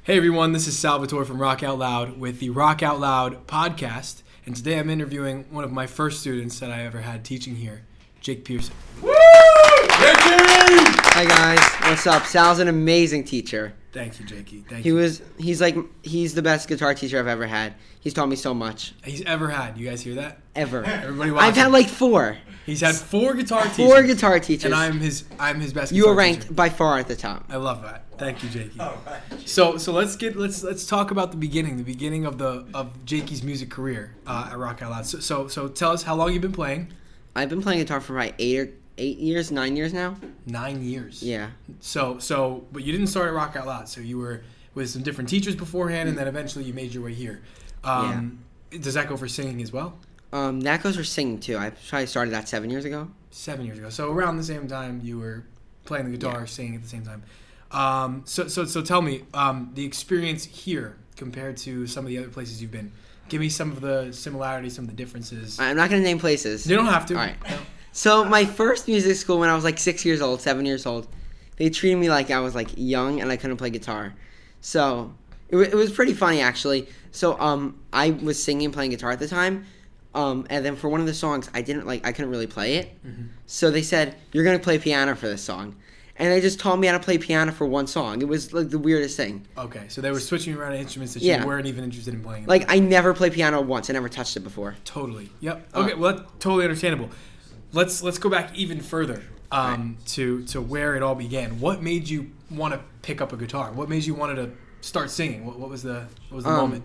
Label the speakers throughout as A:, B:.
A: Hey everyone, this is Salvatore from Rockoutloud with the Rockoutloud podcast, and today I'm interviewing one of my first students that I ever had teaching here, Jake Pierson.
B: Woo! Hi guys, what's up? Sal's an amazing teacher.
A: Thank you, Jakey. Thank you.
B: He's the best guitar teacher I've ever had. He's taught me so much.
A: He's ever had. You guys hear that?
B: Ever.
A: Everybody watching.
B: I've had like 4.
A: He's had 4 guitar teachers.
B: 4 guitar teachers.
A: And I'm his best
B: You
A: guitar
B: are ranked
A: teacher.
B: by far at the top.
A: I love that. Thank you, Jakey. So let's talk about the beginning of Jakey's music career at Rockoutloud. So tell us how long you've been playing.
B: I've been playing guitar for about 9 years now.
A: 9 years.
B: Yeah.
A: But you didn't start at Rockoutloud. So you were with some different teachers beforehand, and then eventually you made your way here. Does that go for singing as well?
B: That goes for singing too. I probably started that 7 years ago.
A: 7 years ago. So around the same time you were playing the guitar, singing at the same time. So tell me the experience here compared to some of the other places you've been. Give me some of the similarities, some of the differences.
B: I'm not going to name places.
A: You don't have to.
B: All right. So my first music school when I was like 7 years old, they treated me like I was like young and I couldn't play guitar. So it was pretty funny actually. So I was singing and playing guitar at the time. And then for one of the songs, I couldn't really play it. Mm-hmm. So they said, you're going to play piano for this song. And they just taught me how to play piano for one song. It was like the weirdest thing.
A: Okay, so they were switching around instruments that you weren't even interested in playing.
B: Like I never played piano once. I never touched it before.
A: Totally. Yep. Okay, well that's totally understandable. Let's go back even further to where it all began. What made you want to pick up a guitar? What made you wanted to start singing? What was the moment?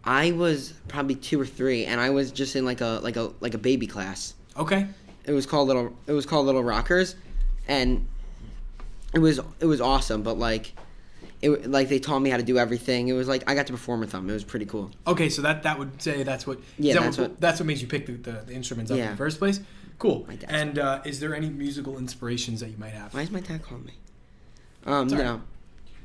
B: I was probably 2 or 3, and I was just in like a baby class.
A: Okay.
B: It was called Little Rockers, and it was awesome. But they taught me how to do everything. It was like I got to perform with them. It was pretty cool.
A: Okay, so that would say that's what made you pick the instruments up in the first place. Cool. And is there any musical inspirations that you might have?
B: Why is my dad calling me?
A: No.
C: You can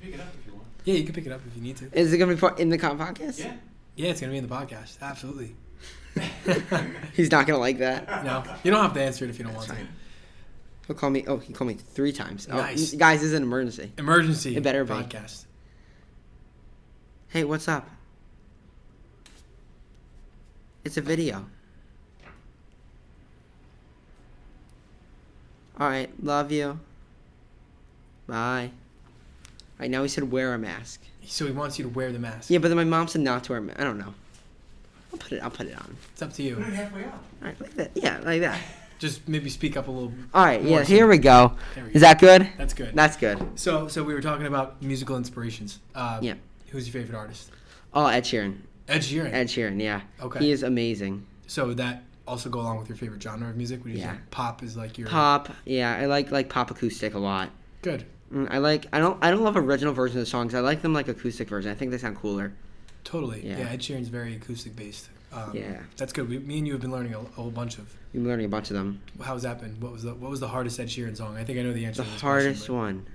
C: pick it up if you want.
A: Yeah, you can pick it up if you need to.
B: Is it gonna be in the podcast?
C: Yeah.
A: Yeah, it's gonna be in the podcast. Absolutely.
B: He's not gonna like that.
A: No, you don't have to answer it if you don't want to.
B: He'll call me. Oh, he called me 3 times.
A: Nice.
B: Oh, guys, this is an emergency.
A: Emergency.
B: It better be.
A: Podcast.
B: Hey, what's up? It's a video. All right, love you. Bye. All right, now he said wear a mask.
A: So he wants you to wear the mask.
B: Yeah, but then my mom said not to wear a mask. I don't know. I'll put it on.
A: It's up to you.
C: Put it halfway up.
B: All right, like that. Yeah, like that.
A: Just maybe speak up a little.
B: All right,
A: more.
B: yeah, here we go.
A: There we
B: Is
A: go.
B: that good?
A: That's good.
B: That's good.
A: So we were talking about musical inspirations.
B: Yeah.
A: Who's your favorite artist?
B: Oh, Ed Sheeran.
A: Ed Sheeran.
B: Ed Sheeran, yeah.
A: Okay.
B: He is amazing.
A: So that also go along with your favorite genre of music? Would you
B: Yeah.
A: say pop is like your
B: Pop, yeah, I like pop acoustic a lot.
A: Good.
B: I don't love original versions of songs. I like them like acoustic version. I think they sound cooler.
A: Totally.
B: Yeah.
A: Yeah, Ed Sheeran's very acoustic based.
B: Yeah.
A: That's good. Me and you have been learning a whole bunch of.
B: You're learning a bunch of them.
A: How's that been? What was the hardest Ed Sheeran song? I think I know the answer
B: The
A: to this
B: hardest
A: question,
B: one.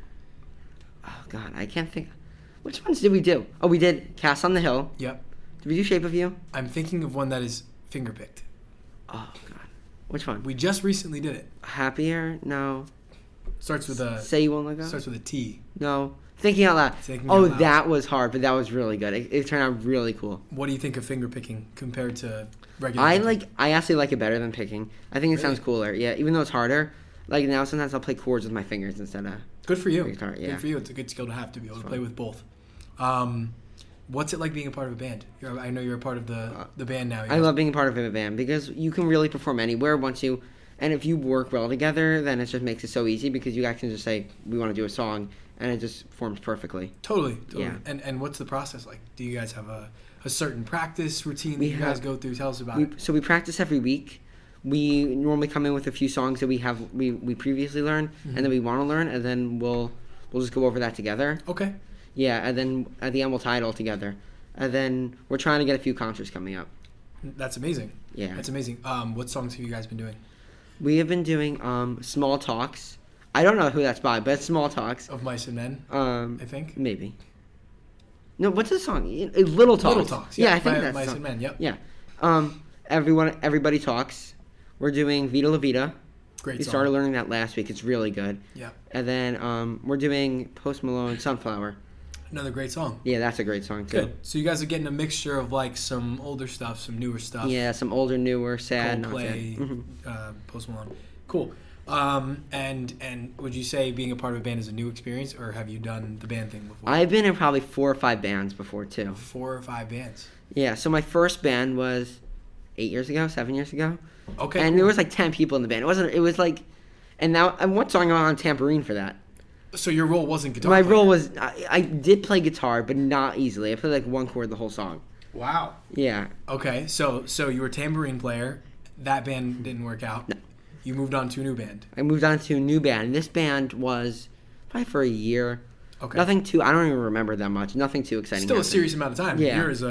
B: Oh God, I can't think. Which ones did we do? Oh, we did Cast on the Hill.
A: but- Yep.
B: Did we do Shape of You?
A: I'm thinking of one that is finger picked.
B: Oh God, which one?
A: We just recently did it.
B: Happier? No.
A: Starts with a
B: Say You Won't Let Go?
A: starts with a T.
B: No. Thinking Out Loud.
A: Thinking
B: Oh,
A: Out Loud.
B: that was hard, but that was really good. It turned out really cool.
A: What do you think of finger picking compared to regular? picking?
B: I actually like it better than picking. I think it
A: Really?
B: sounds cooler. Yeah, even though it's harder. Like now, sometimes I'll play chords with my fingers instead of.
A: Good for you.
B: guitar, yeah.
A: Good for you. It's a good skill to have to be able to
B: Fun.
A: play with both. What's it like being a part of a band? I know you're a part of the band now.
B: I love being a part of a band because you can really perform anywhere once you. And if you work well together, then it just makes it so easy because you guys can just say we want to do a song, and it just forms perfectly.
A: Totally.
B: Yeah.
A: And what's the process like? Do you guys have a certain practice routine that
B: We
A: you guys
B: have-
A: go through? Tell us about it.
B: So we practice every week. We normally come in with a few songs that we previously learned and that we want to learn, and then we'll just go over that together.
A: Okay.
B: Yeah, and then at the end we'll tie it all together. And then we're trying to get a few concerts coming up.
A: That's amazing.
B: Yeah.
A: That's amazing. What songs have you guys been doing?
B: We have been doing Small Talks. I don't know who that's by, but it's Small Talks.
A: Of Mice and Men, I think.
B: Maybe. No, what's the song? Little Talks.
A: Little Talks.
B: Yeah, I think that's the
A: Mice
B: song.
A: and Men. Yep.
B: Yeah. Everybody Talks. We're doing Vita La Vida.
A: Great
B: We
A: song.
B: started learning that last week. It's really good.
A: Yep.
B: And then we're doing Post Malone Sunflower.
A: Another great song.
B: Yeah, that's a great song too.
A: Good. So you guys are getting a mixture of like some older stuff, some newer stuff.
B: Yeah, some older, newer, sad, not sad.
A: Coldplay,
B: Mhm.
A: Post Malone. Cool. And would you say being a part of a band is a new experience, or have you done the band thing before?
B: I've been in probably 4 or 5 bands before too.
A: 4 or 5 bands.
B: Yeah, so my first band was 8 years ago, 7 years ago.
A: Okay.
B: And there was like 10 people in the band. It was like, and one song I'm on tambourine for that.
A: So your role wasn't guitar
B: My
A: player.
B: role was, I did play guitar, but not easily. I played like one chord the whole song.
A: Wow.
B: Yeah.
A: Okay, so you were a tambourine player. That band didn't work out.
B: No.
A: You moved on to a new band.
B: I moved on to a new band. This band was probably for a year.
A: Okay.
B: Nothing too, I don't even remember that much. Nothing too exciting.
A: Still a
B: happened.
A: serious amount of time.
B: Yeah.
A: A year is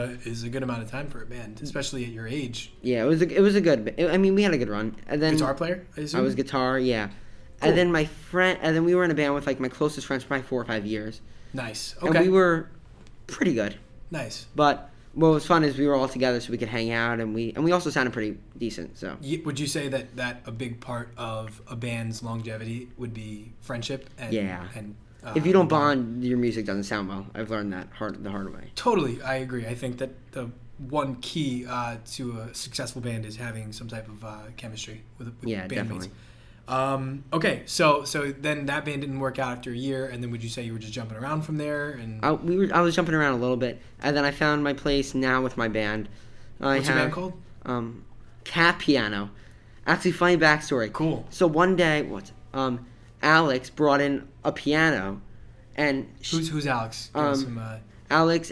A: a good amount of time for a band, especially at your age.
B: Yeah, it was a good, I mean, we had a good run. And then
A: Guitar player, I assume?
B: I was guitar, yeah.
A: Cool.
B: And then we were in a band with like my closest friends for probably 4 or 5 years.
A: Nice.
B: And
A: Okay.
B: we were pretty good.
A: Nice.
B: But what was fun is we were all together so we could hang out, and we also sounded pretty decent. So
A: Would you say that a big part of a band's longevity would be friendship? And,
B: Yeah.
A: And
B: if you don't bond, your music doesn't sound well. I've learned that the hard way.
A: Totally, I agree. I think that the one key to a successful band is having some type of chemistry with
B: Yeah,
A: bandmates.
B: definitely.
A: Okay, so then that band didn't work out after a year, and then would you say you were just jumping around from there? And
B: I was jumping around a little bit, and then I found my place now with my band.
A: what's your band called?
B: Cat Piano. Actually, funny backstory.
A: Cool.
B: So one day, Alex brought in a piano, and
A: Who's Alex? Give us some,
B: Alex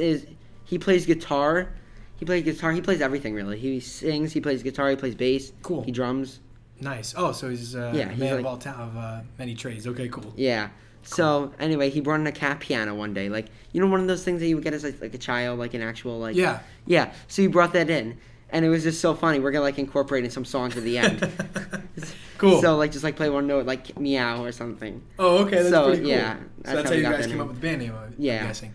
B: he plays guitar. He plays everything really. He sings, he plays guitar, he plays bass.
A: Cool.
B: He drums.
A: Nice. Oh, so he's
B: he's
A: man
B: like-
A: of all of many trades. Okay, cool.
B: Yeah. So anyway, he brought in a cat piano one day, like one of those things that you would get as like a child, like an actual like.
A: Yeah.
B: Yeah. So he brought that in, and it was just so funny. We're gonna like incorporate in some songs at the end.
A: Cool.
B: So like just like play one note like meow or something.
A: Oh, okay, that's
B: So,
A: pretty cool.
B: yeah,
A: So that's how
B: we
A: you
B: got
A: guys
B: that
A: came
B: name.
A: up with the band name, I'm
B: Yeah.
A: guessing.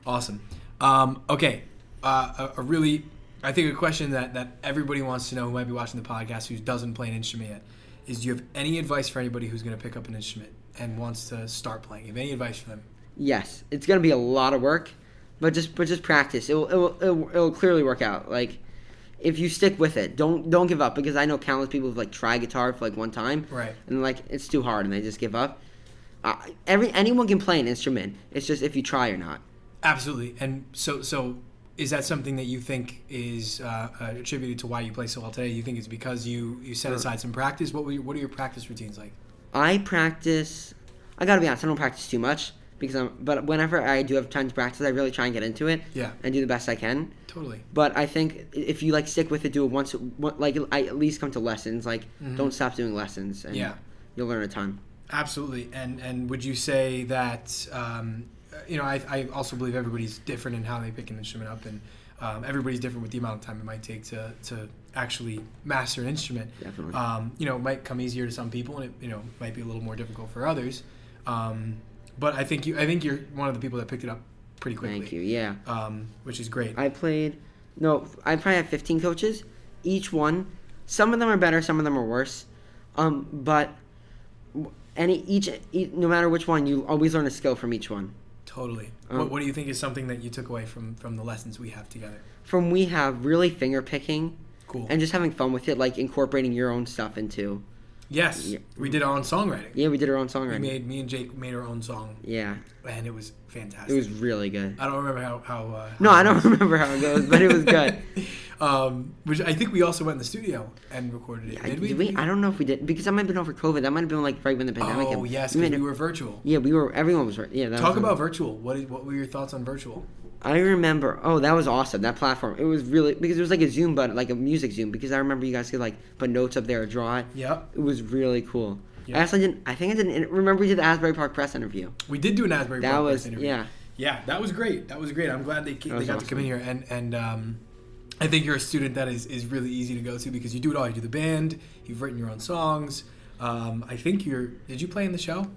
A: Awesome. Okay, a really, I think a question that everybody wants to know who might be watching the podcast who doesn't play an instrument yet is, do you have any advice for anybody who's going to pick up an instrument and wants to start playing? Do you have any advice for them?
B: Yes, it's gonna be a lot of work, but just practice. It will clearly work out. Like if you stick with it, don't give up, because I know countless people who've like tried guitar for like one time,
A: Right.
B: and like it's too hard and they just give up. Anyone can play an instrument. It's just if you try or not.
A: Absolutely. And so is that something that you think is attributed to why you play so well today? You think it's because you set aside some practice? What are your practice routines like?
B: I practice. I gotta be honest. I don't practice too much but whenever I do have time to practice, I really try and get into it.
A: Yeah.
B: And do the best I can.
A: Totally.
B: But I think if you like stick with it, do it once. Like I at least come to lessons. Like don't stop doing lessons. And
A: Yeah.
B: You'll learn a ton.
A: Absolutely. And would you say that I also believe everybody's different in how they pick an instrument up, and everybody's different with the amount of time it might take to actually master an instrument.
B: Definitely.
A: It might come easier to some people, and it might be a little more difficult for others. But I think you're one of the people that picked it up pretty quickly.
B: Thank you. Yeah.
A: Which is great.
B: I probably have 15 coaches. Each one, some of them are better, some of them are worse. But no matter which one, you always learn a skill from each one.
A: Totally. What do you think is something that you took away from the lessons we have together?
B: We have really finger picking.
A: Cool.
B: And just having fun with it, like incorporating your own stuff into.
A: Yes.
B: Yeah.
A: We did our own songwriting.
B: Yeah, we did our own songwriting.
A: Me and Jake made our own song.
B: Yeah.
A: And it was fantastic.
B: It was really good.
A: I don't remember how
B: No, I don't remember how it goes, but it was good.
A: Which I think we also went in the studio and recorded it. Did we?
B: I don't know if we did, because that might have been over COVID. That might have been like right when the pandemic hit.
A: Oh, yes, because we were virtual.
B: Yeah, everyone was. Yeah.
A: Talk about virtual. What were your thoughts on virtual?
B: I remember. Oh, that was awesome. That platform. It was really, because it was like a Zoom, but like a music Zoom. Because I remember you guys could like put notes up there or draw it.
A: Yep.
B: It was really cool.
A: Yep.
B: I think I didn't remember we did the Asbury Park press interview.
A: We did do an Asbury Park press interview.
B: Yeah.
A: Yeah, that was great. I'm glad they got
B: awesome.
A: to come in here, and I think you're a student that is really easy to go to because you do it all. You do the band. You've written your own songs. I think did you play in the show?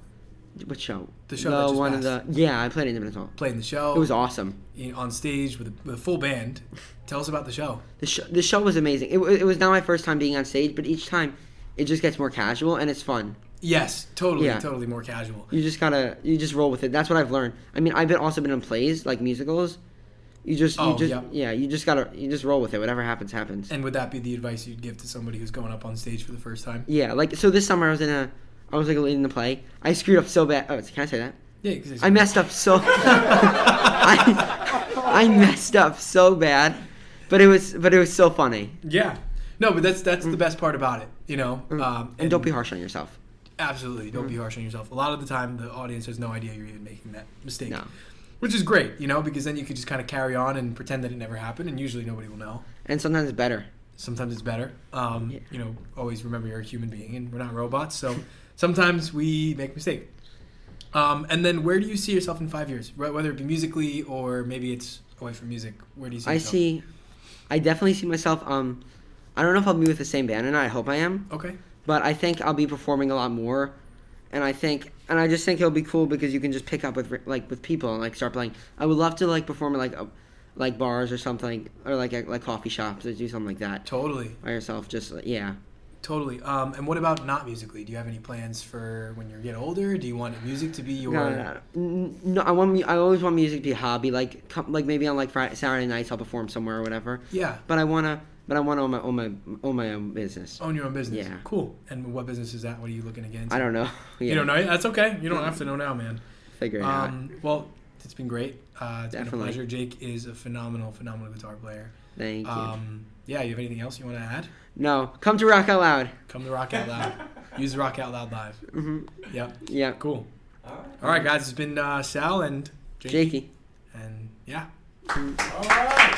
B: What show?
A: The show that just
B: one
A: passed.
B: of the. Yeah, I played in the song.
A: Played in the show.
B: It was awesome.
A: On stage with a full band. Tell us about the show.
B: The show was amazing. It was not my first time being on stage, but each time it just gets more casual and it's fun.
A: Yes, totally,
B: Yeah.
A: totally more casual.
B: You just roll with it. That's what I've learned. I mean, I've also been in plays like musicals. You just roll with it. Whatever happens, happens.
A: And would that be the advice you'd give to somebody who's going up on stage for the first time?
B: Yeah, like so this summer I was like a lead in the play. I screwed up so bad. Oh, can I say that?
A: Yeah, because
B: I messed up so. I messed up so bad, but it was so funny.
A: Yeah, no, but that's the best part about it, you know.
B: And don't be harsh on yourself.
A: Absolutely, don't be harsh on yourself. A lot of the time, the audience has no idea you're even making that mistake,
B: No.
A: which is great, you know, because then you could just kind of carry on and pretend that it never happened, and usually nobody will know.
B: And sometimes it's better.
A: Sometimes it's better. You know, always remember you're a human being and we're not robots, so sometimes we make mistakes. And then where do you see yourself in 5 years? Whether it be musically or maybe it's away from music, where do you see yourself?
B: I definitely see myself. I don't know if I'll be with the same band or not. I hope I am.
A: Okay.
B: But I think I'll be performing a lot more, and I just think it'll be cool because you can just pick up with people and like start playing. I would love to like perform at like bars or something, or like coffee shops, or do something like that.
A: Totally.
B: By yourself, just yeah.
A: Totally. And what about not musically? Do you have any plans for when you get older? Do you want music to be your?
B: No. I always want music to be a hobby. Like maybe on like Saturday nights I'll perform somewhere or whatever.
A: Yeah.
B: But I wanna own my own business.
A: Own your own business.
B: Yeah.
A: Cool. And what business is that? What are you looking to get into?
B: I don't know. Yeah.
A: You don't know? That's okay. You don't have to know now, man.
B: Figure it out.
A: Well, it's been great. It's been a
B: Definitely.
A: pleasure. Jake is a phenomenal guitar player.
B: Thank you.
A: Yeah, you have anything else you want to add?
B: No. Come to Rock Out Loud.
A: Come to Rock Out Loud. Use Rock Out Loud Live.
B: Mm-hmm.
A: Yep.
B: Yeah.
A: Cool. All right, guys. It's been Sal and
B: Jakey.
A: And yeah.
C: All right.